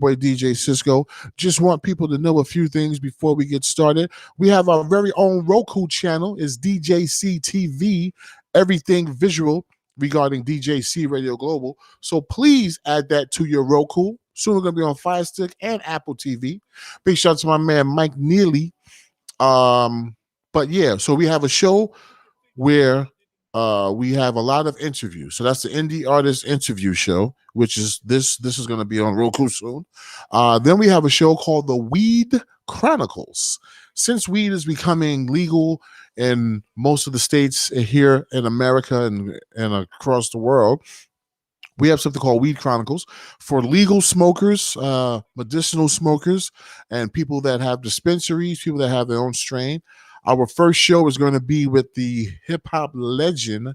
boy DJ Cisco. Just want people to know a few things before we get started. We have our very own Roku channel. It's DJC TV, everything visual regarding DJC Radio Global. So please add that to your Roku. Soon we're going to be on Fire Stick and Apple TV. Big shout out to my man Mike Neely. But yeah, so we have a show where we have a lot of interviews. So that's the Indie Artist Interview Show, which is this is going to be on Roku soon. Then we have a show called The Weed Chronicles. Since weed is becoming legal in most of the states here in America and across the world, we have something called Weed Chronicles for legal smokers, medicinal smokers, and people that have dispensaries, people that have their own strain. Our first show is going to be with the hip-hop legend,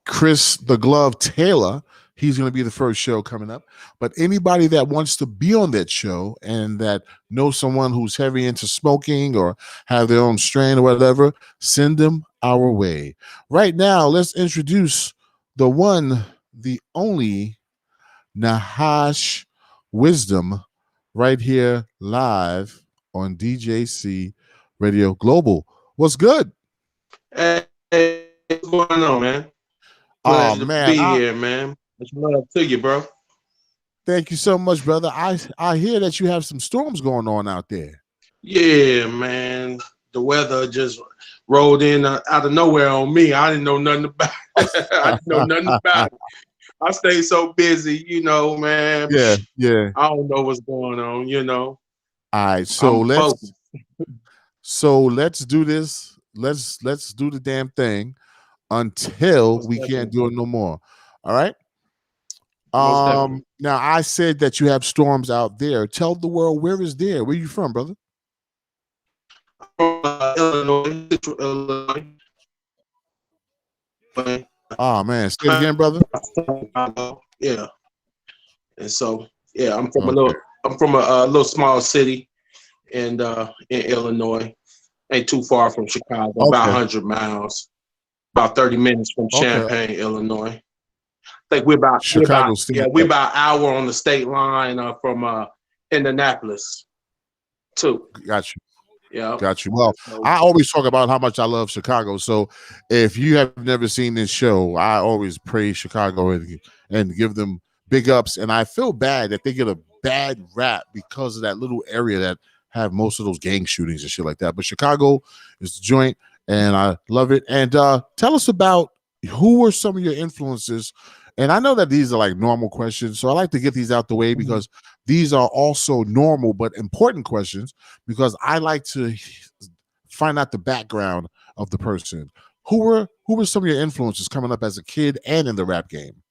Chris the Glove Taylor. He's going to be the first show coming up. But anybody that wants to be on that show and that knows someone who's heavy into smoking or have their own strain or whatever, send them our way. Right now, let's introduce the one, the only Nahash Wizdom right here live on DJC Radio Global. What's good? Hey, what's going on, man? Glad to be here, man. Much love to you, bro. Thank you so much, brother. I hear that you have some storms going on out there. Yeah, man. The weather just rolled in out of nowhere on me. I didn't know nothing about it. I didn't know nothing about it. I stay so busy, man. Yeah. I don't know what's going on, All right, so let's do this. Let's do the damn thing until we can't do it no more. All right. Now I said that you have storms out there. Tell the world where is there. Where you from, brother? Illinois, Central Illinois. Oh man, say it again, brother. Yeah. And so I'm from a little small city in Illinois. Ain't too far from Chicago, about 100 miles, about 30 minutes from Champaign, Illinois. I think we're about an hour on the state line from Indianapolis too. Got you. Yeah. Got you. Well, I always talk about how much I love Chicago. So if you have never seen this show, I always praise Chicago and give them big ups. And I feel bad that they get a bad rap because of that little area that have most of those gang shootings and shit like that. But Chicago is the joint, and I love it. And tell us about who were some of your influences. And I know that these are like normal questions, so I like to get these out the way because these are also normal but important questions because I like to find out the background of the person. Who were some of your influences coming up as a kid and in the rap game?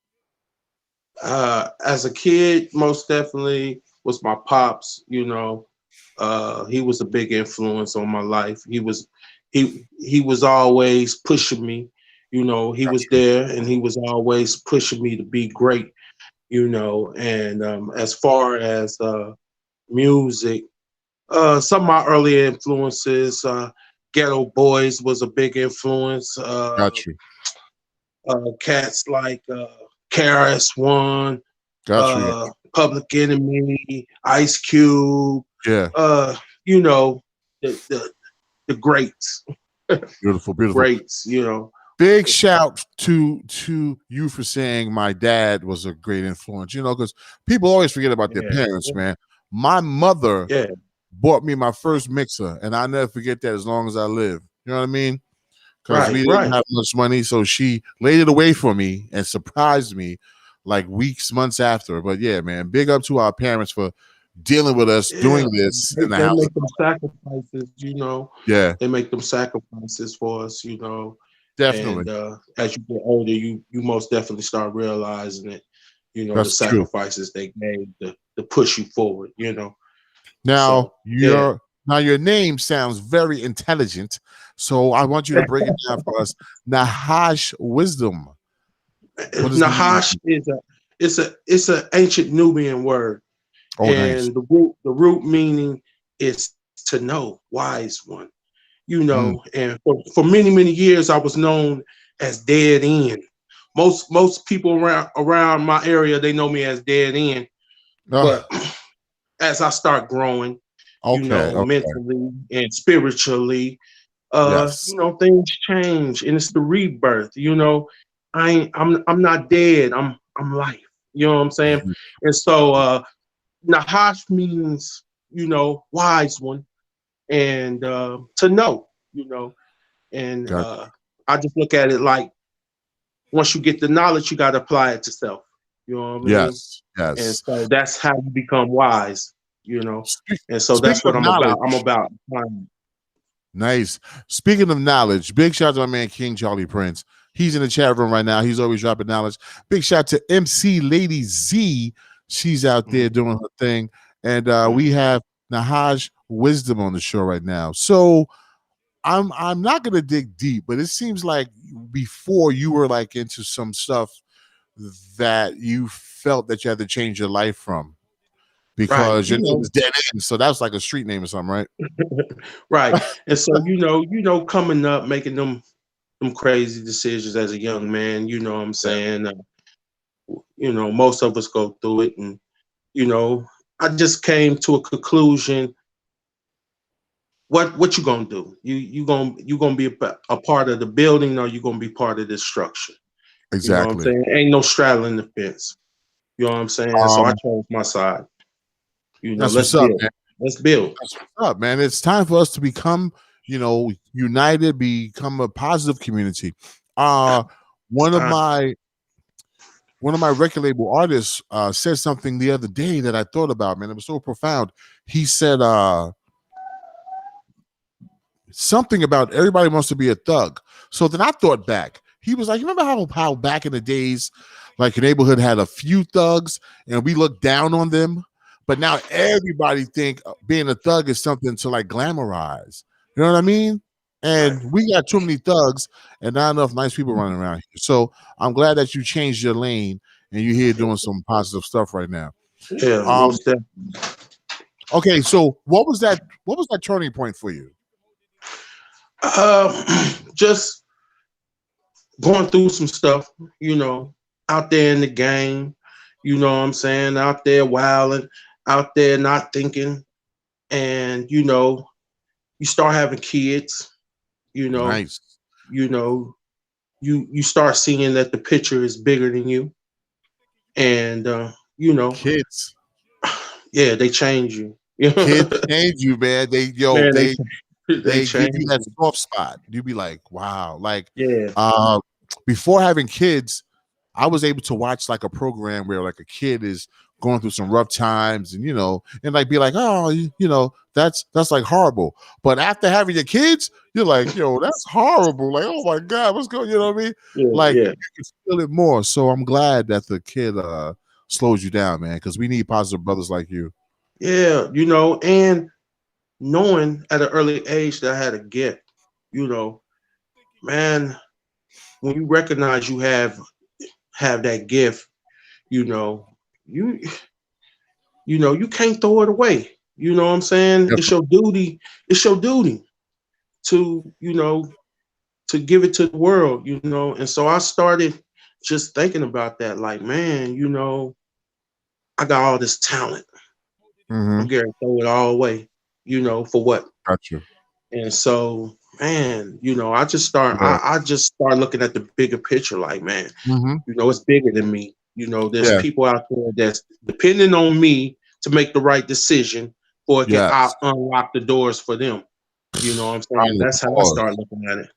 As a kid, most definitely was my pops. He was a big influence on my life. He was always pushing me. He was there and he was always pushing me to be great, and as far as music, some of my early influences, Ghetto Boys was a big influence. Got you. Cats like KRS-One, Public Enemy, Ice Cube, the greats. Beautiful. Greats, Big shout to you for saying my dad was a great influence, because people always forget about their parents, man. My mother bought me my first mixer, and I'll never forget that as long as I live. You know what I mean? Because we didn't have much money, so she laid it away for me and surprised me like weeks, months after. But yeah, man, big up to our parents for dealing with us doing this in the house. They make them sacrifices, Yeah. They make them sacrifices for us, Definitely. And as you get older, you most definitely start realizing it, That's the sacrifices they made to push you forward, Now, your name sounds very intelligent, so I want you to break it down for us. Nahash Wizdom. Nahash is an ancient Nubian word, and the root meaning is to know, wise one. And for many, many years, I was known as Dead End. Most people around my area, they know me as Dead End But as I start growing, Okay. mentally and spiritually, Yes. things change, and it's the rebirth. I'm not dead. I'm life. You know what I'm saying? Mhm. And so Nahash means, wise one, and to know, and Got I just look at it like once you get the knowledge, you got to apply it to self. You know what I mean? yes. And Yes. so that's how you become wise. And so Speaking that's what of I'm about. I'm knowledge, about. nice. Speaking of knowledge, big shout out to my man King Charlie Prince. He's in the chat room right now. He's always dropping knowledge. Big shout out to MC Lady Z. She's out there doing her thing. And we have Nahash Wizdom on the show right now. So I'm not gonna dig deep, but it seems like before you were like into some stuff that you felt that you had to change your life from Right. because your name is Dead End, so that's like a street name or something, right? Right. And so, coming up, making them crazy decisions as a young man, you know what I'm saying? Most of us go through it. And, I just came to a conclusion. What you gonna do? You gonna be a part of the building, or you gonna be part of this structure? You know what I'm Exactly. saying? Ain't no straddling the fence. You know what I'm saying? So I chose my side. That's Let's what's up, build. man. Let's build. That's what's up, man. It's time for us to become, united, become a positive community. One of my record label artists said something the other day that I thought about, man. It was so profound. He said something about everybody wants to be a thug. So then I thought back. He was like, you remember how back in the days, like your neighborhood had a few thugs and we looked down on them? But now everybody think being a thug is something to like glamorize. You know what I mean? And we got too many thugs and not enough nice people running around here. So I'm glad that you changed your lane and you're here doing some positive stuff right now. Yeah, most definitely. Okay, so what was that turning point for you? Just going through some stuff, out there in the game, you know what I'm saying, out there wilding, out there not thinking, and you start having kids, Nice. you start seeing that the picture is bigger than you, and Kids. yeah, they change you. Kids change you, man. They they give change you that you. soft spot. You be like, wow. Like Yeah. before having kids, I was able to watch like a program where like a kid is going through some rough times and and like be like, oh, that's like horrible. But after having your kids, you're like, yo, that's horrible. Like, oh my God, what's going, you know what I mean? Yeah, Like yeah. you can feel it more. So I'm glad that the kid slows you down, man, because we need positive brothers like you. Yeah, and knowing at an early age that I had a gift, man, when you recognize you have that gift, you you can't throw it away. You know what I'm saying? Yep. It's your duty. It's your duty to, to give it to the world, And so I started just thinking about that, like, man, I got all this talent. I'm going to throw it all away, for what? Gotcha. And so, man, I just start looking at the bigger picture, like, man, it's bigger than me. There's people out there that's depending on me to make the right decision, or it can unlock the doors for them. You know what I'm saying? That's how I start looking at it.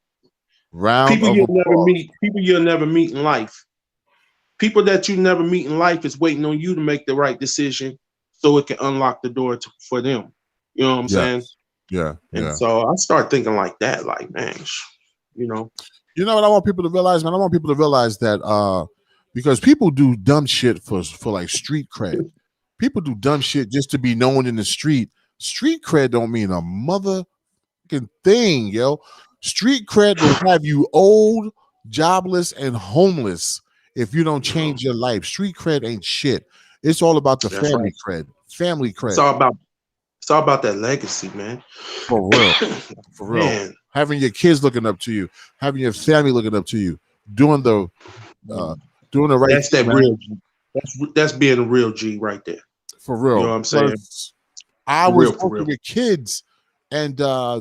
People you'll never meet in life. People that you never meet in life is waiting on you to make the right decision so it can unlock the door for them. You know what I'm saying? Yeah. And so I start thinking like that, like, man, You know what I want people to realize, man? I want people to realize that because people do dumb shit for like street cred. People do dumb shit just to be known in the street. Street cred don't mean a motherfucking thing, yo. Street cred will have you old, jobless, and homeless if you don't change your life. Street cred ain't shit. It's all about the family cred. Family cred. It's all about that legacy, man. For real. For real. Man. Having your kids looking up to you, having your family looking up to you, doing the right that's thing, that real G. That's being a real G right there. For You know real. what I'm saying? I For was real, for working real. with kids, and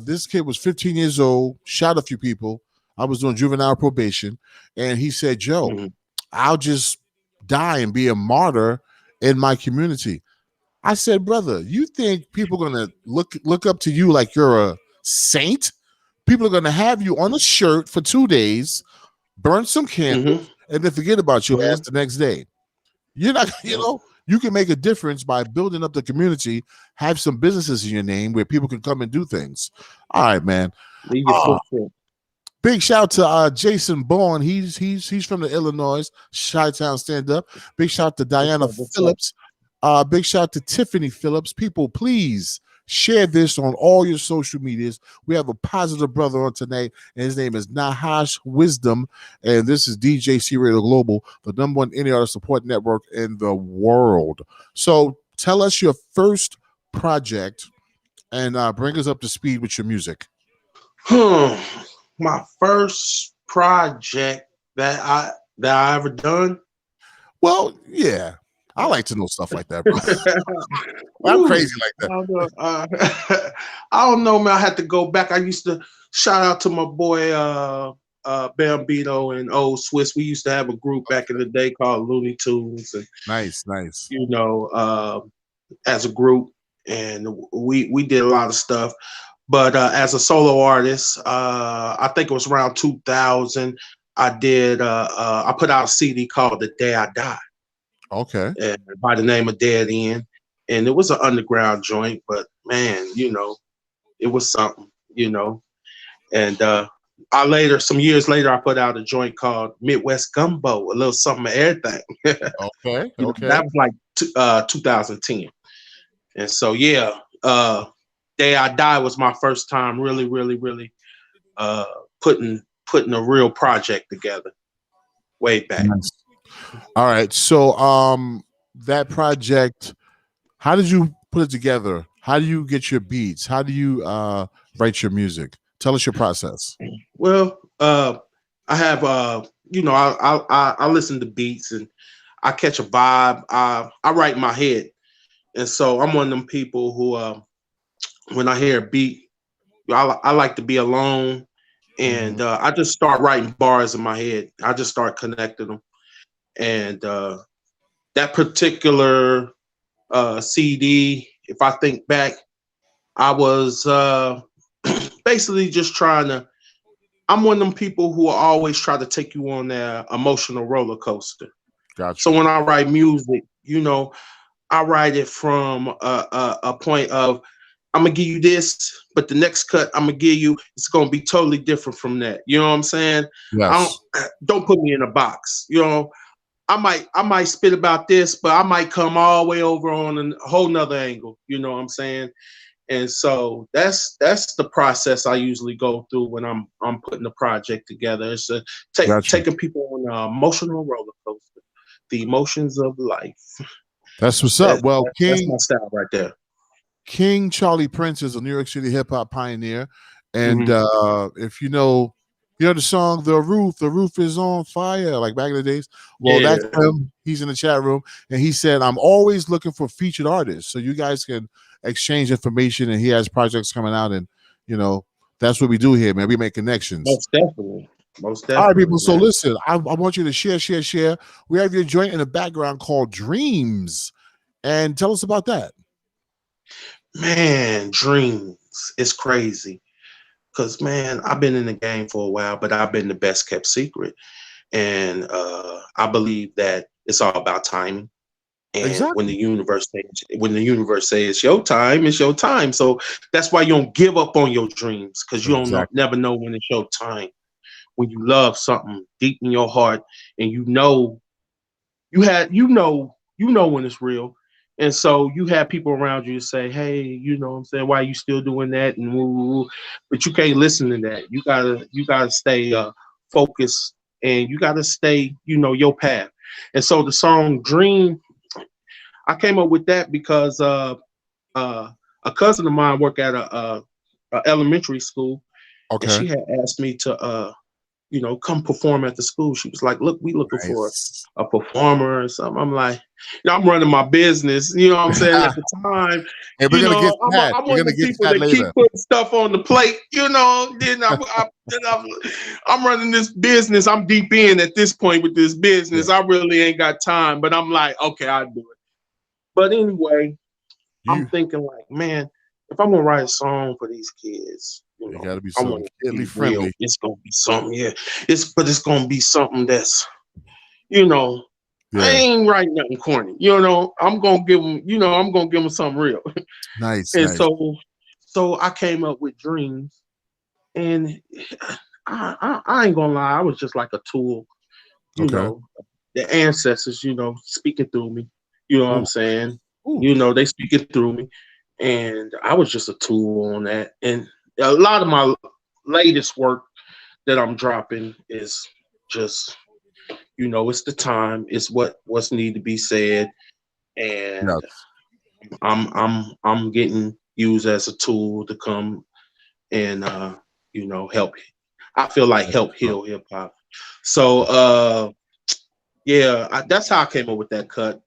this kid was 15 years old, shot a few people. I was doing juvenile probation, and he said, Joe, Mm-hmm. I'll just die and be a martyr in my community. I said, brother, you think people are gonna look up to you like you're a saint? People are gonna have you on a shirt for 2 days, burn some candles, Mm-hmm. and then forget about your Mm-hmm. ass the next day. You're not, you can make a difference by building up the community, have some businesses in your name where people can come and do things. All right, man. Leave your Uh, footprint. big shout out to Jason Bourne. He's from the Illinois Chi-Town stand up. Big shout out to What's Diana up? What's up? Phillips. Big shout out to Tiffany Phillips. People, please share this on all your social medias. We have a positive brother on tonight, and his name is Nahash Wizdom. And this is DJC Radio Global, the #1 any artist support network in the world. So tell us your first project and bring us up to speed with your music. My first project that I ever done. Well, yeah. I like to know stuff like that, bro. I'm Ooh, crazy like that. I don't know, man. I had to go back. I used to shout out to my boy Bambino and Old Swiss. We used to have a group back in the day called Looney Tunes, and Nice. as a group, and we did a lot of stuff. But as a solo artist, I think it was around 2000. I put out a CD called "The Day I Die," Okay. and by the name of Dead End, and it was an underground joint. But man, it was something, And some years later, I put out a joint called Midwest Gumbo, a little something of everything. Okay. That was like 2010. And so, yeah, Day I Die was my first time really, really, really uh, putting a real project together way back. Nice. All right. So that project, how did you put it together? How do you get your beats? How do you write your music? Tell us your process. Well, I have I listen to beats and I catch a vibe. I write in my head, and so I'm one of them people who when I hear a beat, I like to be alone, and I just start writing bars in my head. I just start connecting them, and that particular CD, if I think back, I was basically just trying to. I'm one of them people who always try to take you on their emotional roller coaster. So Gotcha. when I write music, I write it from a point of I'm gonna give you this, but the next cut I'm gonna give you, it's gonna be totally different from that. You know what I'm saying? I Yes. don't put me in a box. I might spit about this, but I might come all the way over on a whole nother angle. You know what I'm saying? And so that's the process I usually go through when I'm putting a project together. It's Gotcha. taking people on an emotional roller coaster, the emotions of life. That's what's That, up. Well, that that's my style right there. King Charlie Prince is a New York City hip hop pioneer. And Hmm. if you know the song the roof is on fire, like back in the days. Well, Yeah, that's him. He's in the chat room and he said, I'm always looking for featured artists. So you guys can exchange information and he has projects coming out and that's what we do here, man. We make connections. most definitely, most All right, definitely, people. So man. listen, I want you to share. We have your joint in the background called Dreams. And tell us about that. Man, dreams, it's crazy. Cause man, I've been in the game for a while, but I've been the best kept secret. And I believe that it's all about timing. And when Exactly. the universe says it's your time, it's your time. So that's why you don't give up on your dreams, because you don't know, Exactly. never know when it's your time. When you love something deep in your heart, and you know when it's real. And so you have people around you say, hey, you know what I'm saying, why are you still doing that? And woo, woo, woo. But you can't listen to that. You gotta stay focused, and you gotta stay, your path. And so the song Dream, I came up with that because uh, a cousin of mine worked at a elementary school, and Okay. she had asked me to come perform at the school. She was like, look, we looking for Nice. a performer or something. I'm like, I'm running my business. You know what I'm saying? At the time, Hey, we're gonna get to that. I'm We're one of gonna the get to people that that keep later. putting stuff on the plate. Then I'm running this business. I'm deep in at this point with this business. I really ain't got time, but I'm like, okay, I'll do it. But anyway, I'm thinking like, man, if I'm gonna write a song for these kids, it gotta be something kidly friendly. Real. It's gonna be something, It's gonna be something that's, I ain't writing nothing corny. I'm gonna give them something real. Nice. And nice. so I came up with Dreams, and I ain't gonna lie, I was just like a tool, the ancestors, speaking through me. You know what I'm saying? Ooh. They speaking through me. And I was just a tool on that. And a lot of my latest work that I'm dropping is just, it's the time, it's what's need to be said. And I'm getting used as a tool to come and help. I feel like help heal hip hop. So that's how I came up with that cut.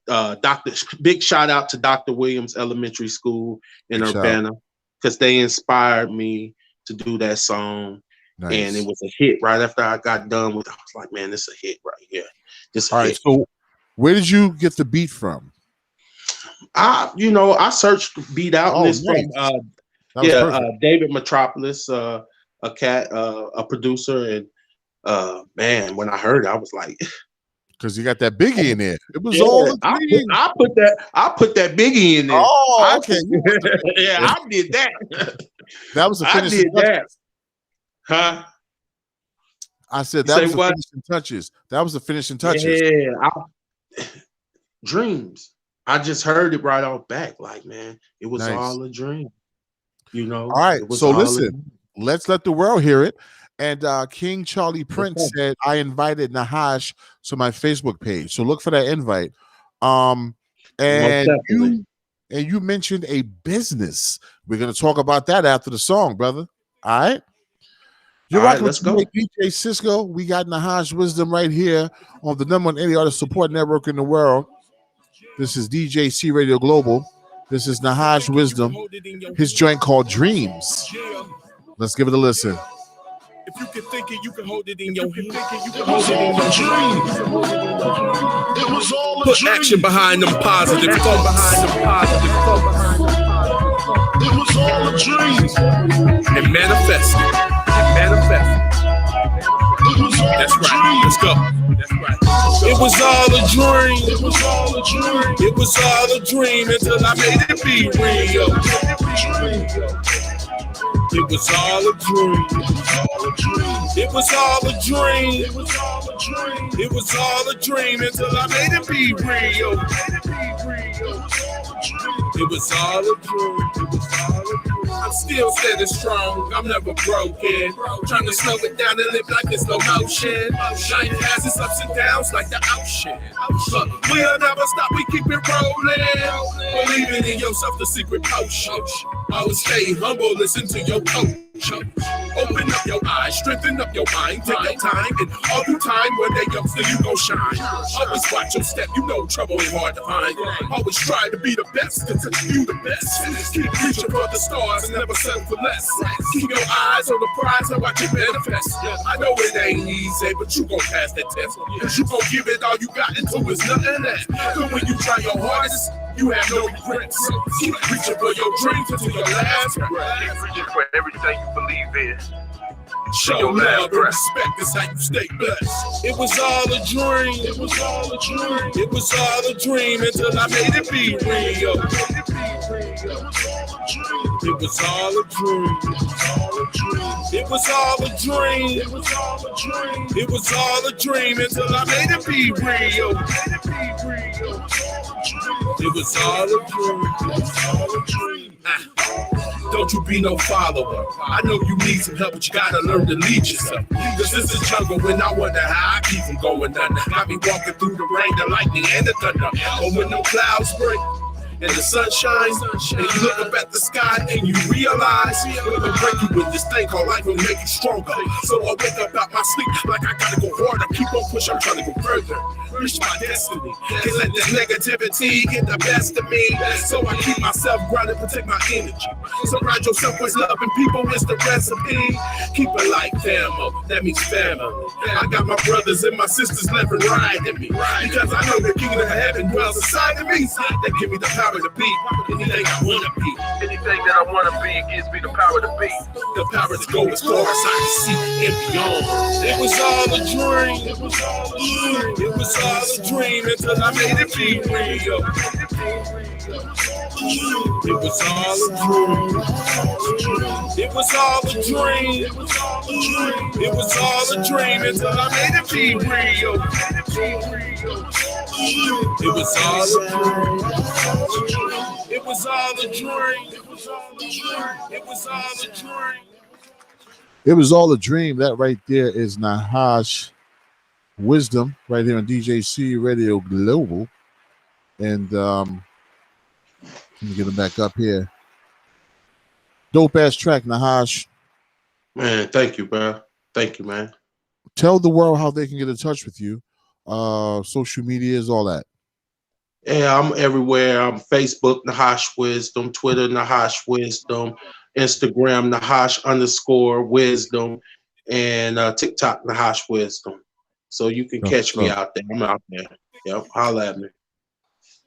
Big shout out to Dr. Williams Elementary School in Urbana, because they inspired me to do that song. Nice. And it was a hit right after I got done with it. I was like, man, this is a hit right here. All right, so where did you get the beat from? I searched beat out this from David Metropolis, a producer, and man, when I heard it, I was like, because you got that Biggie in there. It was all I put that Biggie in there. Oh, okay. I did that. That was the finishing touches. Huh? I said that was the finishing touches. That was the finishing touches. Yeah. Dreams. I just heard it right off back. Like, man, it was all a dream. All right. So listen, let's let the world hear it. And King Charlie Prince said, I invited Nahash to my Facebook page. So look for that invite. And you mentioned a business. We're going to talk about that after the song, brother. All right. You're rocking with DJ Cisco. We got Nahash Wizdom right here on the #1 indie artist support network in the world. This is DJC Radio Global. This is Nahash Wizdom. His joint called Dreams. Let's give it a listen. If you can think it, you can hold it in your hand. It was all a dream. It was all a dream. Put action behind them positive. It was all a dream. And manifest it. That's right. Let's go. That's right. It was all a dream. It was all a dream. It was all a dream until I made it be real. It was all a dream. It was all a dream. It was all a dream. It was all a dream until I made it be real. It was all a dream. I'm still steady strong. I'm never broken. Trying to slow it down and live like it's slow motion. Life has its ups and downs like the ocean. But we'll never stop. We keep it rolling. Believing in yourself, the secret potion. Always stay humble. Listen to your coach. Open up your eyes, strengthen up your mind, take your time, and all the time when they youngster you gon' shine. Always watch your step, trouble ain't hard to find. Always try to be the best, cause you the best. Keep reaching for the stars and never settle for less. Keep your eyes on the prize and watch it manifest. I know it ain't easy, but you gon' pass that test. Cause you gon' give it all you got until it's nothing left. But when you try your hardest, you have no regrets. Keep reaching for your dreams until your last breath. Keep reaching for everything you believe in. Show love and respect is how you stay blessed. It was all a dream. It was all a dream. It was all a dream until I made it be real. It was all a dream. It was all a dream. It was all a dream. It was all a dream until I made it be real. It was all a dream. It was all a dream. Don't you be no follower. I know you need some help, but you gotta learn to lead yourself. Cause this is jungle when I wonder how I keep from going under. Got me walking through the rain, the lightning, and the thunder. But when no clouds break, and the sun shines, and you look up at the sky and you realize it'll break you with this thing called life will make you stronger. So I wake up out my sleep like I gotta go harder, keep on pushing, I'm trying to go further, reach my destiny. Can't let this negativity get the best of me. So I keep myself grounded, protect my energy. Surround yourself with loving people is the recipe. Keep it like family, that means family. I got my brothers and my sisters living right in me, because I know the kingdom of heaven dwells inside of me. They give me the power to be anything I wanna be. Anything that I wanna be, it gives me the power to be. The power to go as far as I can see and beyond. It was all a dream. It was all a dream until I made it be real. It was all a dream. It was all a dream. It was all a dream until I made it be real. It was all a dream. It was all a dream. It was all a dream. It was all a dream. It was all a dream. That right there is Nahash Wizdom right here on DJC Radio Global. And let me get him back up here. Dope ass track, Nahash. Man, thank you, bro. Thank you, man. Tell the world how they can get in touch with you. Social medias, all that. Yeah, I'm everywhere. I'm Facebook, Nahash Wizdom, Twitter, Nahash Wizdom, Instagram, Nahash_Wizdom, and TikTok, Nahash Wizdom. So you can catch me out there. I'm out there. Yep, holla at me.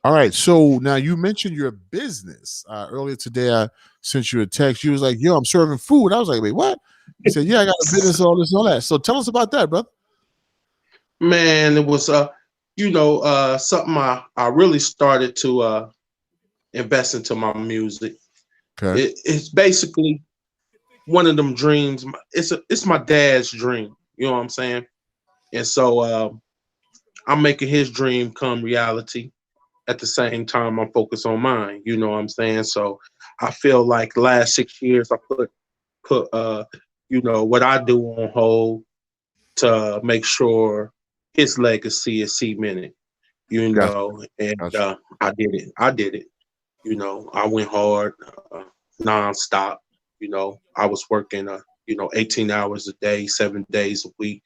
All right. So now you mentioned your business. Earlier today, I sent you a text. You was like, yo, I'm serving food. I was like, wait, what? You said, yeah, I got a business, all this and all that. So tell us about that, brother. Man, it was something I really started to invest into my music. Okay. It's basically one of them dreams. It's my dad's dream. You know what I'm saying? And so I'm making his dream come reality. At the same time, I'm focused on mine. You know what I'm saying? So I feel like the last 6 years I put what I do on hold to make sure his legacy is cemented. You know, and I did it. You know, I went hard, nonstop. You know, I was working 18 hours a day, 7 days a week,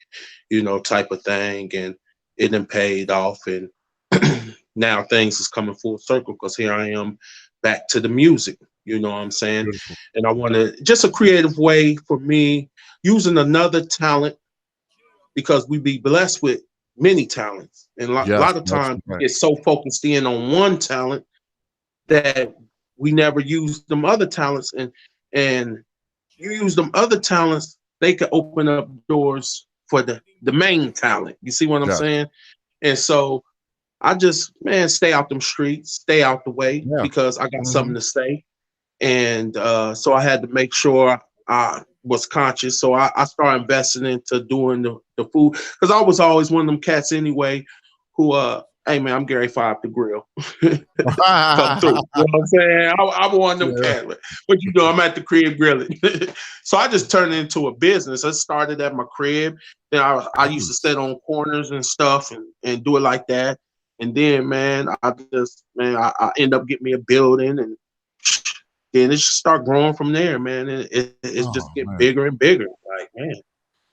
type of thing, and it done paid off. And now things is coming full circle because here I am back to the music. You know what I'm saying? Beautiful. And I want to just a creative way for me using another talent, because we be blessed with many talents. And a lot of times we get so focused in on one talent that we never use them other talents. And you use them other talents, they could open up doors for the main talent. You see what I'm saying? And so I just, stay out them streets, stay out the way, because I got something to say. And so I had to make sure I was conscious. So I started investing into doing the food, because I was always one of them cats anyway who, hey man, I'm Gary Five the Grill. Come through. You know what I'm saying? I want them cats. But I'm at the crib grilling. So I just turned it into a business. I started at my crib. Then I used to sit on corners and stuff and do it like that. And then, man, I end up getting me a building, and then it just start growing from there, man. And it's just getting bigger and bigger. Like, man,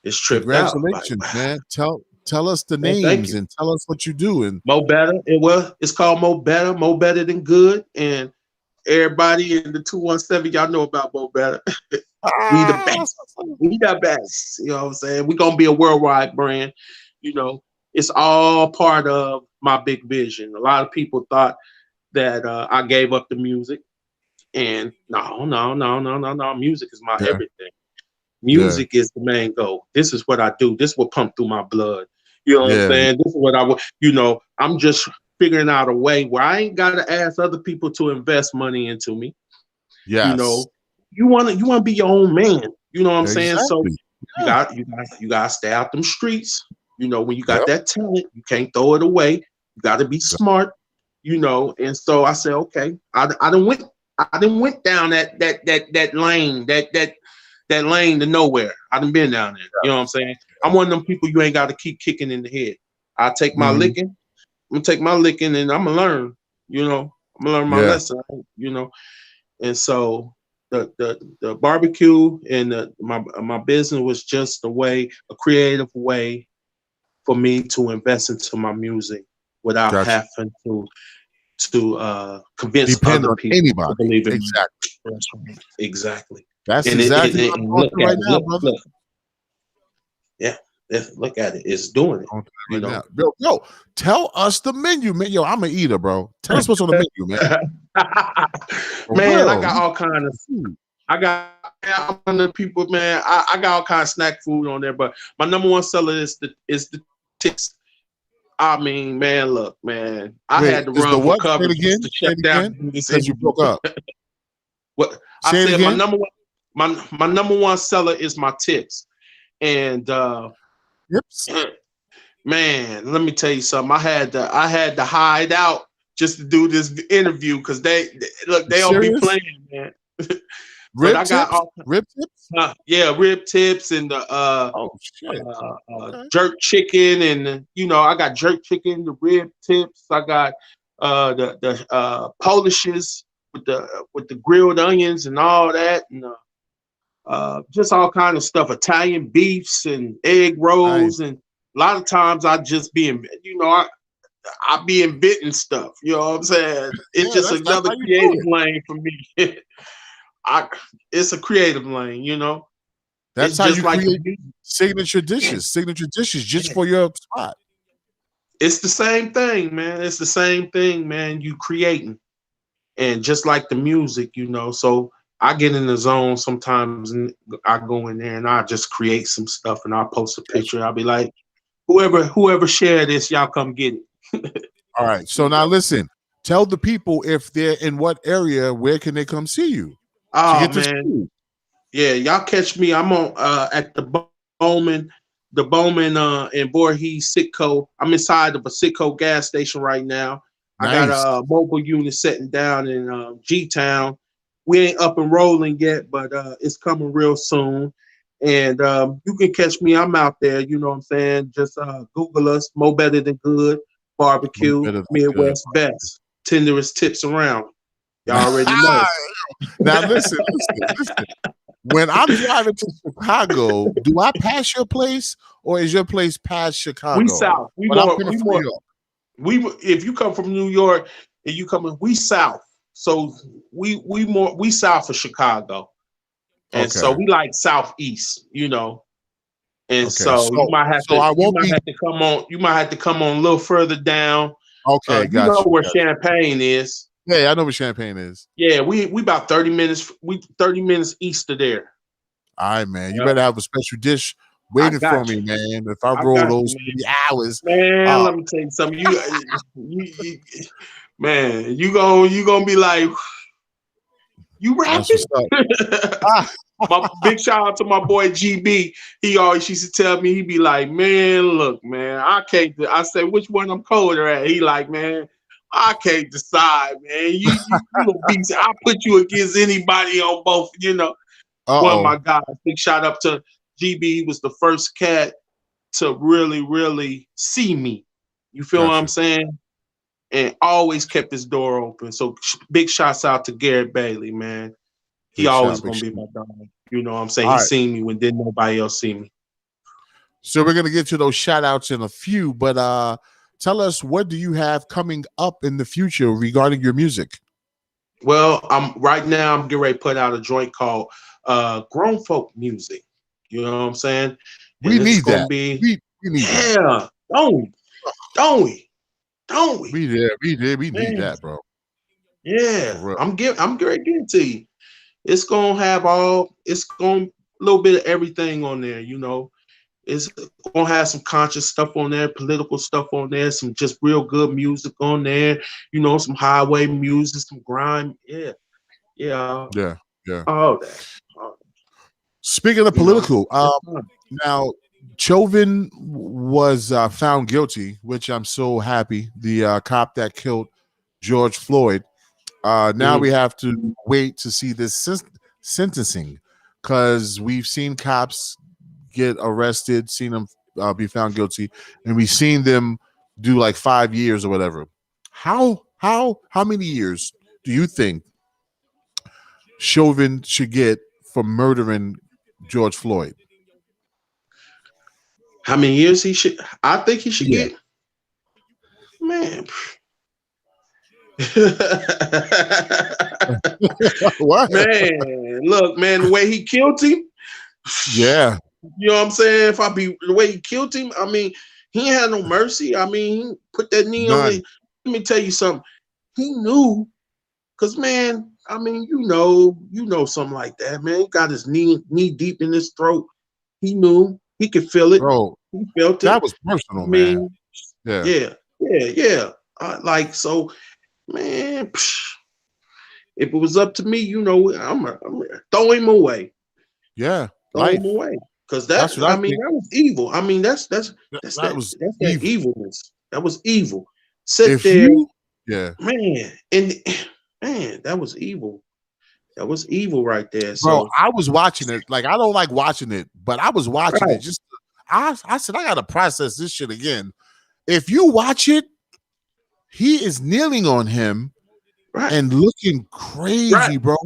it's tripped out. Congratulations, man. Tell us the names and tell us what you do. And Mo Better. It's called Mo Better Than Good. And everybody in the 217, y'all know about Mo Better. We the best. We the best. You know what I'm saying? We're gonna be a worldwide brand. It's all part of my big vision. A lot of people thought that I gave up the music, and no. Music is my everything. Music is the main goal. This is what I do. This will pump through my blood. You know what I'm saying? This is what I'm just figuring out a way where I ain't gotta ask other people to invest money into me. Yes. You wanna be your own man. You know what I'm saying? So you gotta stay out them streets. When you got that talent, you can't throw it away. You got to be smart, And so I said, okay, I done went down that lane, that lane to nowhere. I done been down there. You know what I'm saying? I'm one of them people you ain't got to keep kicking in the head. I take my licking. I'm gonna take my licking, and I'm gonna learn. I'm I'm gonna learn my lesson, you know. And so the barbecue and my business was just a creative way for me to invest into my music without having to convince depend other on people anybody. to believe in Exactly. me. Exactly. That's and exactly what and I'm look going through at right it. now, brother. Look. Yeah. Look at it. It's doing it. You know. Yo, tell us the menu, man. Yo, I'm an eater, bro. Tell us what's on the menu, man. Man, I got all kind of food. I'm one of the people, man. I got all kind of snack food on there, but my number one seller is the tips. I mean, man, look, man. I had to run for cover just to shut down this because you broke up. What I said, my number one seller is my tips, and man, let me tell you something. I had to hide out just to do this interview because they don't be playing, man. Rib tips? Yeah, rib tips and the jerk chicken, and I got jerk chicken, the rib tips. I got the polishes with the grilled onions and all that, and just all kind of stuff. Italian beefs and egg rolls, and a lot of times I just be I be inventing stuff. You know what I'm saying? It's just another creative lane for me. It's a creative lane, That's how you create signature dishes just for your spot. It's the same thing, man. You creating, and just like the music, So I get in the zone sometimes, and I go in there and I just create some stuff, and I'll post a picture. I'll be like, whoever share this, y'all come get it. All right. So now listen. Tell the people if they're in what area, where can they come see you? Oh man, yeah, y'all catch me. I'm on at the Bowman in Voorhees, Sitco. I'm inside of a Sitco gas station right now. Nice. I got a mobile unit setting down in G-Town. We ain't up and rolling yet, but it's coming real soon. And you can catch me. I'm out there. You know what I'm saying? Just Google us. Mo Better Than Good Barbecue, Midwest Best, tenderest tips around. Y'all already know. Now listen. When I'm driving to Chicago, do I pass your place or is your place past Chicago? We south. If you come from New York and you come in, we south. So we south of Chicago. And so we like southeast, And so you might have to come on a little further down. Okay, you know where Champaign is. Yeah, I know where Champaign is. Yeah, we about 30 minutes. We 30 minutes east of there. All right, man. You better have a special dish waiting for me, man. If I roll those 3 hours, man. Let me tell you something. You man, you gonna be like, you rapping? My big shout out to my boy GB. He always used to tell me, he'd be like, man, look, man, I can't. I say, which one I'm colder at? He like, man, I can't decide, man. You a beast. I'll put you against anybody on both, One of my guys. Big shout out to GB. He was the first cat to really, really see me. You feel what I'm saying? And always kept his door open. So big shouts out to Garrett Bailey, man. He always gonna be my dog. You know what I'm saying? He seen me when didn't nobody else see me. So we're gonna get to those shout outs in a few, but tell us, what do you have coming up in the future regarding your music? Well, I'm getting ready to put out a joint called Grown Folk Music. You know what I'm saying? We need that. We need that. Don't we? We need that, bro. Yeah, I'm getting ready to get it to you. It's gonna have a little bit of everything on there, It's gonna have some conscious stuff on there, political stuff on there, some just real good music on there, some highway music, some grime. Yeah. All that. Speaking of political, now Chauvin was found guilty, which I'm so happy. The cop that killed George Floyd. Now we have to wait to see this sentencing, because we've seen cops get arrested, seen them be found guilty, and we've seen them do like 5 years or whatever. How How many years do you think Chauvin should get for murdering George Floyd? How many years he should? I think he should Yeah. get. Man. What? Man, look, man, the way he killed him. Yeah. You know what I'm saying? The way he killed him, I mean, he ain't had no mercy. I mean, he put that knee on it. Let me tell you something. He knew, because man, I mean, you know something like that, man. He got his knee deep in his throat. He knew. He could feel it. Bro, he felt it. That was personal, man. Yeah. Like, so, man, if it was up to me, you know, I'm throw him away. Yeah. Throw him away. Because that was evil. I mean, that's that evilness. That was evil. Man, and man, that was evil. That was evil right there. So, bro, I was watching it. Like, I don't like watching it, but I was watching it. Just, I said, I gotta process this shit again. If you watch it, he is kneeling on him and looking crazy, bro.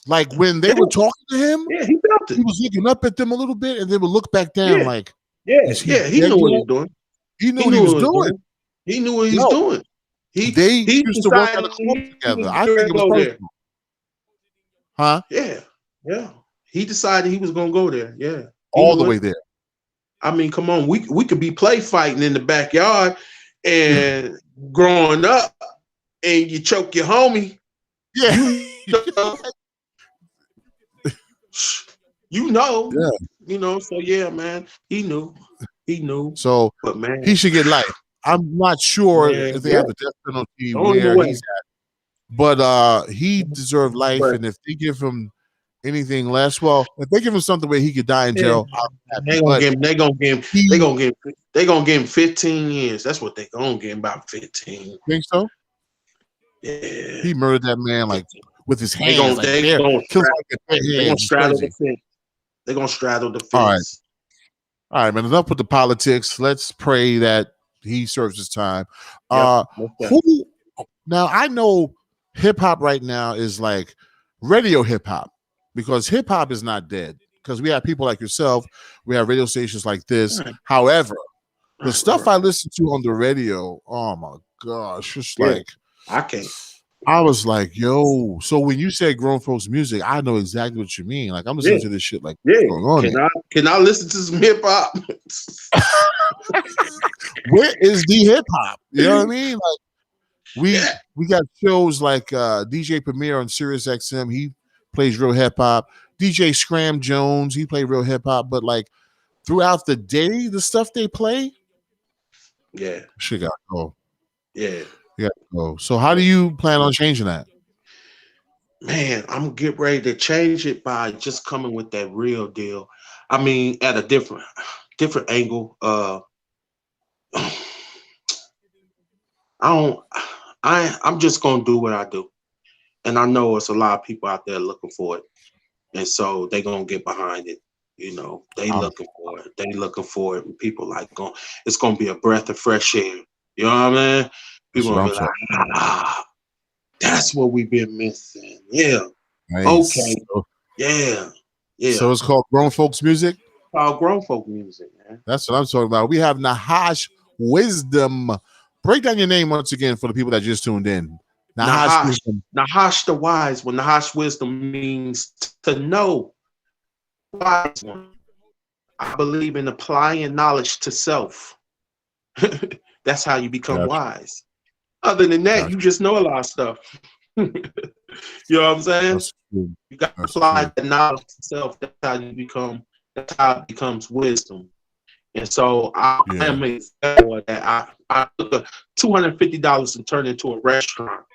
Like when they were talking to him, he felt it. He was looking up at them a little bit and then would look back down like, he knew what he was doing. He knew what he was doing. He knew what he was doing. They used to work at a club together. I think it was personal. Huh? Yeah. He decided he was gonna go there. Yeah. All the way there. I mean, come on, we could be play fighting in the backyard and growing up and you choke your homie. Yeah. You know, so yeah, man, he knew. So, but man, he should get life. I'm not sure if they have a death penalty where he's at, but he deserved life. And if they give him anything less, well, if they give him something where he could die in jail, they gonna give him 15 years. That's what they gonna give him, about 15. Think so? Yeah. He murdered that man like with his hands. They're gonna straddle the fence. They're gonna straddle the fence. All right, man. Enough with the politics. Let's pray that he serves his time. Now I know hip hop right now is like radio hip hop, because hip hop is not dead. Because we have people like yourself, we have radio stations like this. However, the stuff I listen to on the radio, oh my gosh, it's like I was like, yo. So when you say grown folks music, I know exactly what you mean. Like, I'm listening to this shit. Like, what's going on? Can I listen to some hip hop? Where is the hip hop? You know what I mean? Like, we got shows like DJ Premier on Sirius XM. He plays real hip hop. DJ Scram Jones, he played real hip hop. But like throughout the day, the stuff they play, shit got to go. Yeah. So how do you plan on changing that? Man, I'm gonna get ready to change it by just coming with that real deal. I mean, at a different angle. I'm just gonna do what I do, and I know it's a lot of people out there looking for it, and so they gonna get behind it. You know, they looking for it. And people it's gonna be a breath of fresh air. You know what I mean? People will be like, that's what we've been missing. Yeah. Nice. Okay. Yeah. So it's called grown folks music? It's called grown folk music, man. That's what I'm talking about. We have Nahash Wizdom. Break down your name once again for the people that just tuned in. Nahash the wise. When Nahash Wizdom means to know. Wise one. I believe in applying knowledge to self. That's how you become wise. Other than that, you just know a lot of stuff. You know what I'm saying? You got to apply the knowledge to self. That's how it becomes wisdom. And so I am an example of that. I took the $250 and turned it into a restaurant.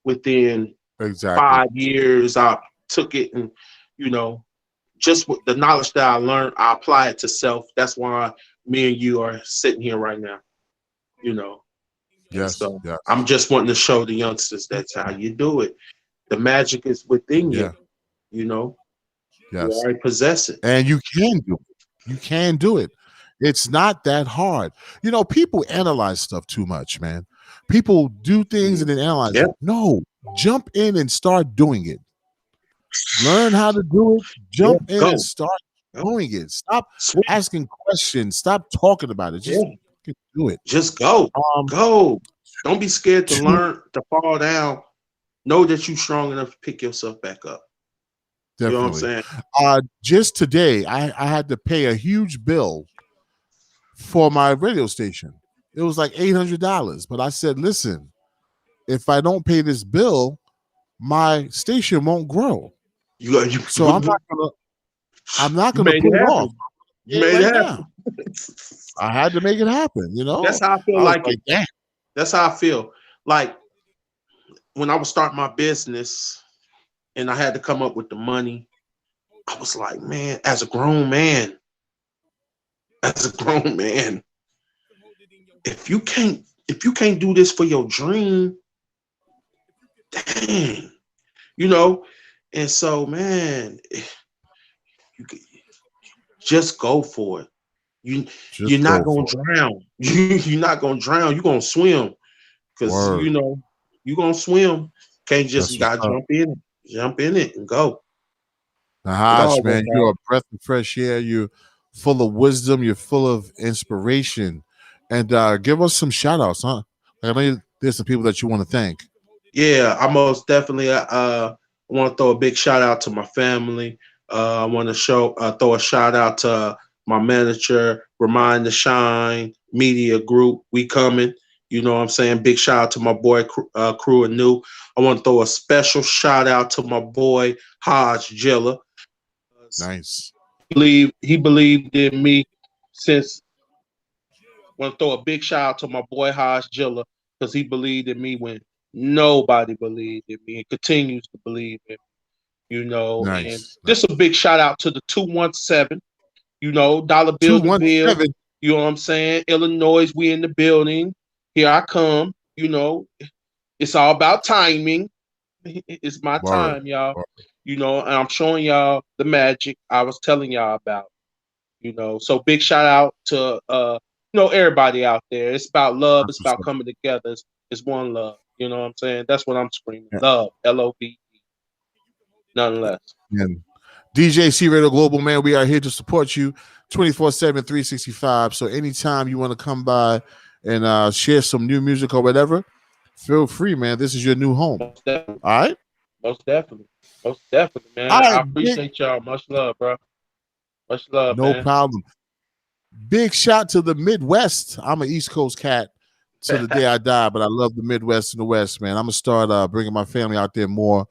Within 5 years, I took it and, you know, just with the knowledge that I learned, I apply it to self. That's why me and you are sitting here right now. You know. So I'm just wanting to show the youngsters that's how you do it. The magic is within you. You know. You already possess it. And you can do it. You can do it. It's not that hard. You know, people analyze stuff too much, man. People do things and then analyze Yeah. it. No, jump in and start doing it. Learn how to do it. Jump in Go. and start doing it. Stop Swim. asking questions. Stop talking about it. Just do it. Just go. Go. Don't be scared to Two- learn, to fall down. Know that you're strong enough to pick yourself back up. Definitely. You know what I'm saying? Just today, I had to pay a huge bill for my radio station. It was like $800. But I said, listen, if I don't pay this bill, my station won't grow. So I'm not gonna put it off. You made it happen. I had to make it happen, you know. That's how I feel like it. Damn. That's how I feel. Like when I was starting my business and I had to come up with the money, I was like, man, as a grown man, if you can't do this for your dream, dang, you know. And so, man, you just go for it. You're not gonna drown. You're not gonna drown. You're gonna swim, because you know you're gonna swim. Can't just gotta jump in it and go. Nahash, man, you're a breath of fresh air. You're full of wisdom. You're full of inspiration. And give us some shout outs, huh? I know there's some people that you want to thank. Yeah, I most definitely want to throw a big shout out to my family. I want to throw a shout out to my manager, Remind to Shine Media Group. We coming. You know what I'm saying? Big shout out to my boy Crew and New. I want to throw a special shout out to my boy Hodge Jilla. Nice. He believed in me since. I want to throw a big shout out to my boy Hodge Jilla, because he believed in me when nobody believed in me and continues to believe in me. You know, and just a big shout out to the 217. You know, dollar bill to bill. You know what I'm saying? Illinois, we in the building. Here I come. You know, it's all about timing. It's my time, y'all. You know, and I'm showing y'all the magic I was telling y'all about. You know, so big shout out to everybody out there. It's about love. It's about coming together. It's one love. You know what I'm saying? That's what I'm screaming. Love. LOVE. Nothing less. And DJC Radio Global, man, we are here to support you 24/7, 365. So anytime you want to come by and share some new music or whatever, feel free, man. This is your new home. All right? Most definitely, man. I appreciate y'all. Much love, bro. Much love, man. No problem. Big shout to the Midwest. I'm an East Coast cat to the day I die, but I love the Midwest and the West, man. I'm going to start bringing my family out there more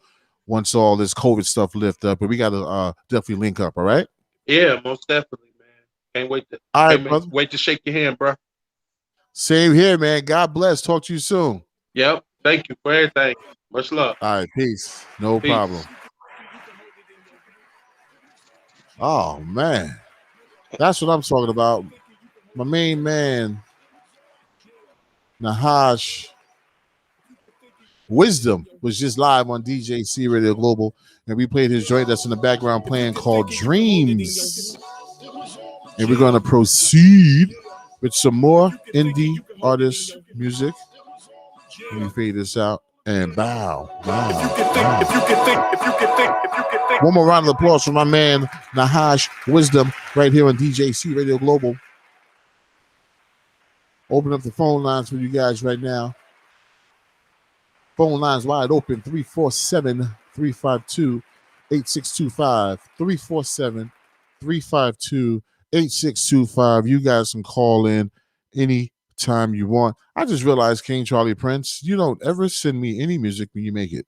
once all this COVID stuff lift up. But we got to definitely link up, all right? Yeah, most definitely, man. Wait to shake your hand, bro. Same here, man. God bless. Talk to you soon. Yep. Thank you for everything. Much love. All right, peace. No problem. Oh, man. That's what I'm talking about. My main man, Nahash Wizdom, was just live on DJC Radio Global, and we played his joint that's in the background playing called Dreams. And we're going to proceed with some more indie artist music. Let me fade this out and bow. One more round of applause for my man Nahash Wizdom right here on DJC Radio Global. Open up the phone lines for you guys right now. Phone lines wide open, 347-352-8625. 347-352-8625. You guys can call in anytime you want. I just realized, King Charlie Prince, you don't ever send me any music when you make it.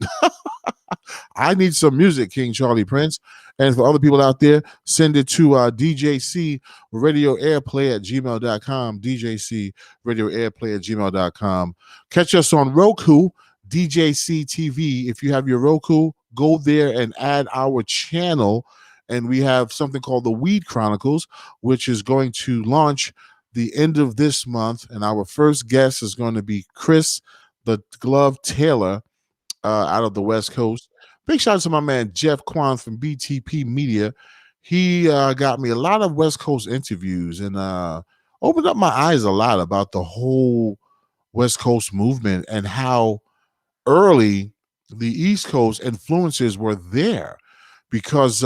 I need some music, King Charlie Prince. And for other people out there, send it to DJC Radio Airplay at gmail.com. DJC Radio Airplay at gmail.com. Catch us on Roku, DJC TV. If you have your Roku, go there and add our channel. And we have something called the Weed Chronicles, which is going to launch the end of this month. And our first guest is going to be Chris the Glove Taylor out of the West Coast. Big shout out to my man Jeff Kwan from BTP Media. He got me a lot of West Coast interviews and opened up my eyes a lot about the whole West Coast movement and how early the East Coast influences were there, because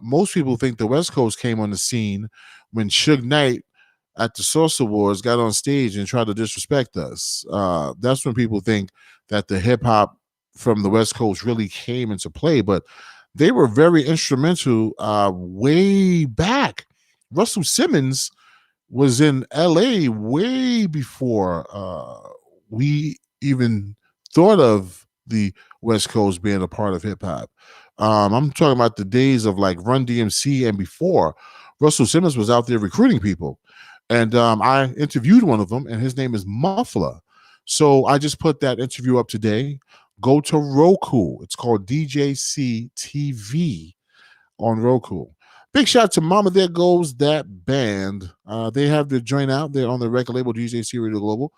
most people think the West Coast came on the scene when Suge Knight at the Source Awards got on stage and tried to disrespect us. That's when people think that the hip hop from the West Coast really came into play, but they were very instrumental way back. Russell Simmons was in LA way before we even thought of the West Coast being a part of hip hop. I'm talking about the days of like Run DMC and before. Russell Simmons was out there recruiting people. And I interviewed one of them, and his name is Muffler. So I just put that interview up today. Go to Roku. It's called DJC TV on Roku. Big shout out to Mama There Goes That Band. They have their joint out. They're on the record label DJC Radio Global.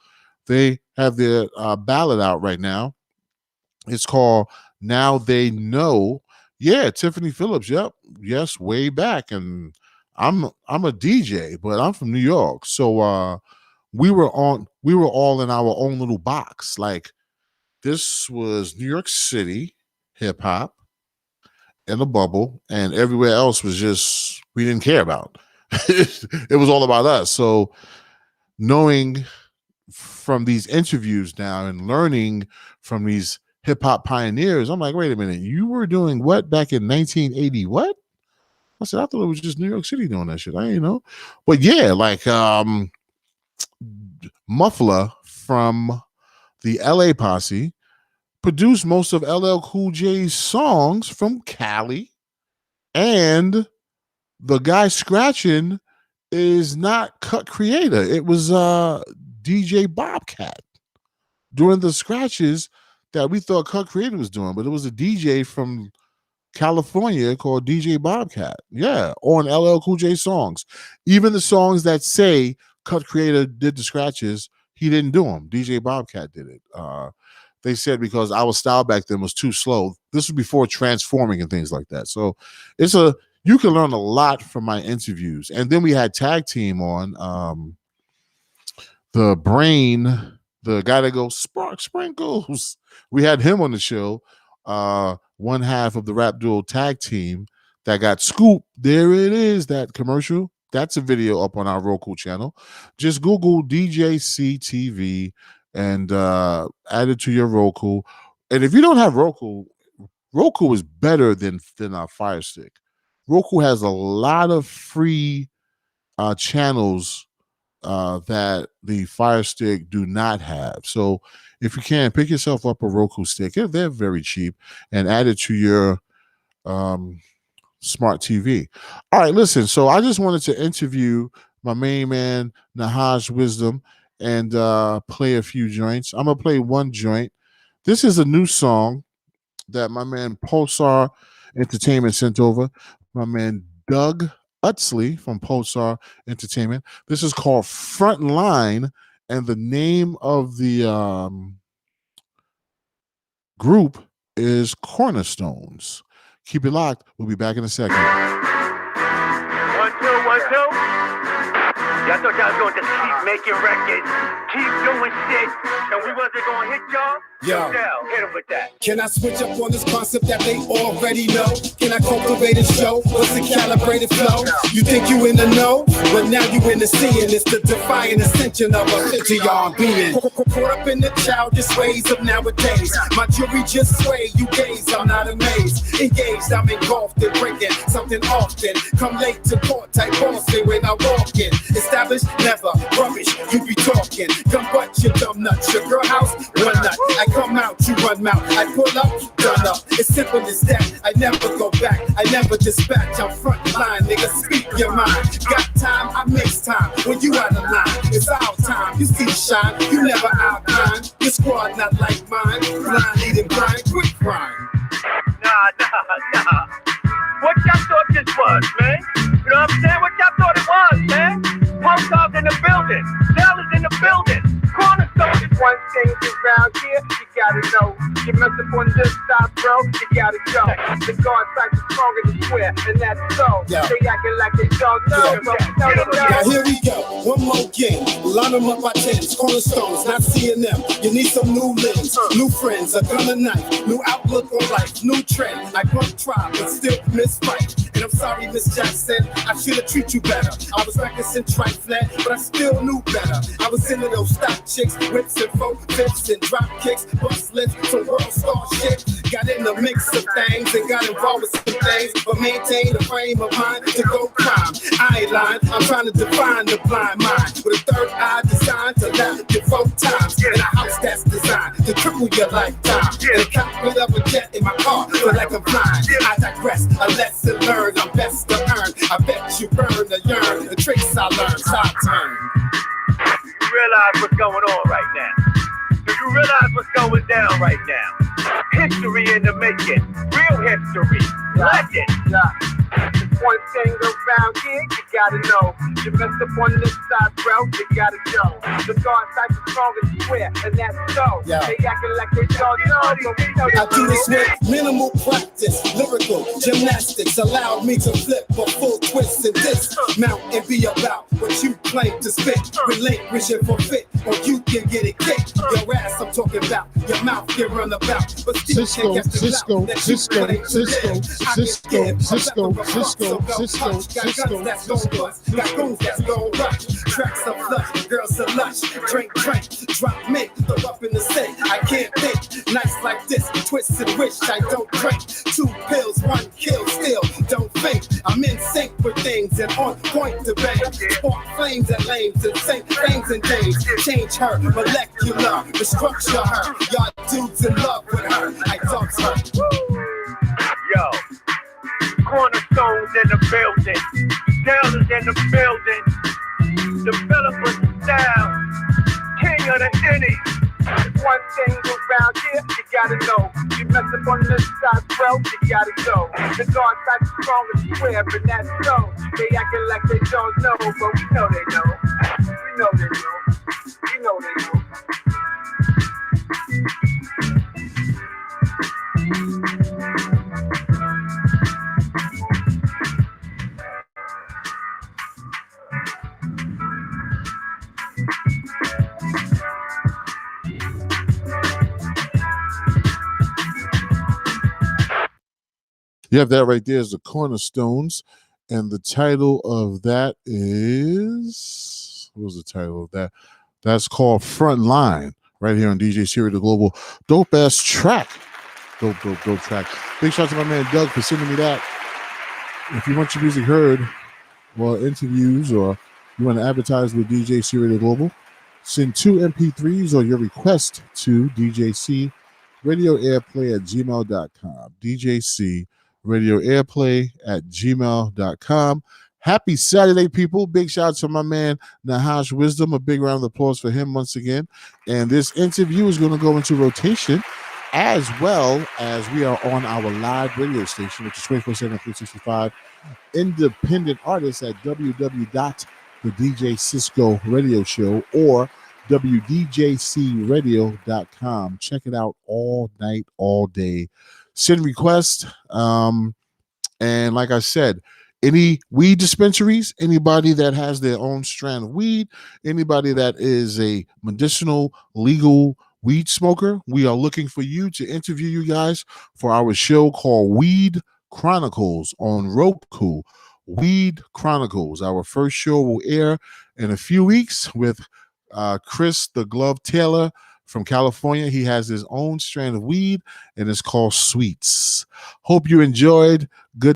They have their ballad out right now. It's called Now They Know. Yeah, Tiffany Phillips. Yep. Yes, way back. And I'm a DJ, but I'm from New York. So we were all in our own little box. Like, this was New York City hip hop in a bubble, and everywhere else was just we didn't care about. It was all about us. So knowing from these interviews now and learning from these hip hop pioneers, I'm like, wait a minute, you were doing what back in 1980? What? I said, I thought it was just New York City doing that shit. I ain't know. But yeah, like Muffler from the LA Posse produced most of LL Cool J's songs from Cali, and the guy scratching is not Cut Creator. It was DJ Bobcat doing the scratches that we thought Cut Creator was doing, but it was a DJ from California called DJ Bobcat. Yeah, on LL Cool J songs. Even the songs that say Cut Creator did the scratches, he didn't do them. DJ Bobcat did it. They said because our style back then was too slow. This was before transforming and things like that. So you can learn a lot from my interviews. And then we had Tag Team on the Brain, the guy that goes Spark Sprinkles. We had him on the show. One half of the rap duo Tag Team that got scooped. There it is, that commercial. That's a video up on our Roku channel. Just Google DJC TV and add it to your Roku. And if you don't have Roku, Roku is better than our Fire Stick. Roku has a lot of free channels that the Fire Stick do not have. So if you can, pick yourself up a Roku stick. They're very cheap, and add it to your smart TV. All right, listen. So I just wanted to interview my main man, Nahash Wizdom, and play a few joints. I'm going to play one joint. This is a new song that my man Pulsar Entertainment sent over. My man Doug Utzley from Pulsar Entertainment. This is called Front Line, and the name of the group is Cornerstones. Keep it locked. We'll be back in a second. 1, 2, 1, 2. Y'all thought y'all was going to keep making records, keep doing shit, and we wasn't going to hit y'all? Yo. Hit them with that. Can I switch up on this concept that they already know? Can I cultivate a show? What's the calibrated flow? You think you in the know? But now you in the scene. It's the defying ascension of a 50-yard being. Caught up in the childish ways of nowadays. My jury just sway, you gaze, I'm not amazed. Engaged, I'm engulfed in breaking something often. Come late to court, type bossy when I walk in. Established, never, rubbish, you be talking. Come butt your dumb nuts, your girl house, one nut. I come out, you run mouth. I pull up, done up. It's simple as that. I never go back. I never dispatch. I'm front line, nigga. Speak your mind. Got time, I makes time. When you out of line, it's our time. You see shine, you never outline. Your squad not like mine. Blind eating blind, quick crime. Nah. What y'all thought this was, man? You know what I'm saying? What y'all thought it was, man? Pulsar's in the building. Cell is in the building. Cornerstone is one thing around here. You gotta know You mess up on this side, bro, you gotta go. The guard type is stronger than square, and that's so. Yeah. They acting like they don't know, but no, they Now know. here we go, one more game. Line them up by tens, cornerstones, not seeing them. You need some new limbs, new friends, a gun and knife, new outlook on life, new trend. I once tried, but still misfight. And I'm sorry, Miss Jackson, I should've treated you better. I was practicing trifling, but I still knew better. I was into those stock chicks, whips and folk flips and drop kicks, bust lifts, some world star shit. Got in the mix of things and got involved with some things, but maintain a frame of mind to go crime. I ain't lying, I'm trying to define the blind mind with a third eye designed to laugh you 4 times in a house that's designed to triple your lifetime. And a cockpit of a jet in my car, feel like I'm flying. I digress, a lesson learned, I'm best to earn. I bet you burn the yearn, the tricks I learned, side turn. You realize what's going on right now? Do you realize what's going down right now? History in the making, real history, legend. There's one thing around here you gotta know. You mess up on this side, bro, you gotta go. The guard type is strong and square, and that's so. Yeah. They acting like they don't know, but we know I do this they with minimal practice. Lyrical gymnastics allowed me to flip a full twist and dismount and be about what you claim to spit. Relinquish it for fit, or you can get it kicked. Your ass, I'm talking about. Your mouth can run about, but still Cisco, can't catch the Cisco, clout that you Cisco, claim to Cisco, live. I can Cisco, give a Cisco, plethora of Cisco, bucks, so Cisco, don't touch. Got Cisco, guns that's gon' bust, got goons that's gon' rush. Tracks of flush, girls are lush. Drink, drop mint, throw up in the sink. I can't think, nights like this, twist and wish I don't drink. 2 pills, 1 kill, still don't think. I'm in sync with things and on point to bang. Spark flames at lanes and sink things and days. Change her, molecular, restructure her. Y'all dudes in love with her, I dumps her. Yo, cornerstones in the building, scalers in the building, developers style, king of the inning. There's one thing around here you gotta know. You mess up on this side, bro, you gotta go. The guard type is strong and square, but that's so. They acting like they don't know, but we know they know. We know they know. We know they know. You have that right there as the cornerstones. And the title of that is, what was the title of that? That's called Front Line, right here on DJC Radio Global. Dope ass track. Dope track. Big shout out to my man Doug for sending me that. If you want your music heard, or interviews, or you want to advertise with DJC Radio Global, send 2 MP3s or your request to DJC Radio Airplay at gmail.com. DJC Radio Airplay at gmail.com. Happy Saturday, people. Big shout out to my man Nahash Wizdom. A big round of applause for him once again. And this interview is going to go into rotation, as well as we are on our live radio station, which is 24/7, 365, independent artists at www.thedjcisco radio show or wdjcradio.com. Check it out all night, all day. Send requests. And like I said, any weed dispensaries, anybody that has their own strand of weed, anybody that is a medicinal, legal weed smoker, we are looking for you to interview you guys for our show called Weed Chronicles on Roku. Weed Chronicles. Our first show will air in a few weeks with Chris the Glove Taylor from California. He has his own strand of weed and it's called Sweets. Hope you enjoyed. Good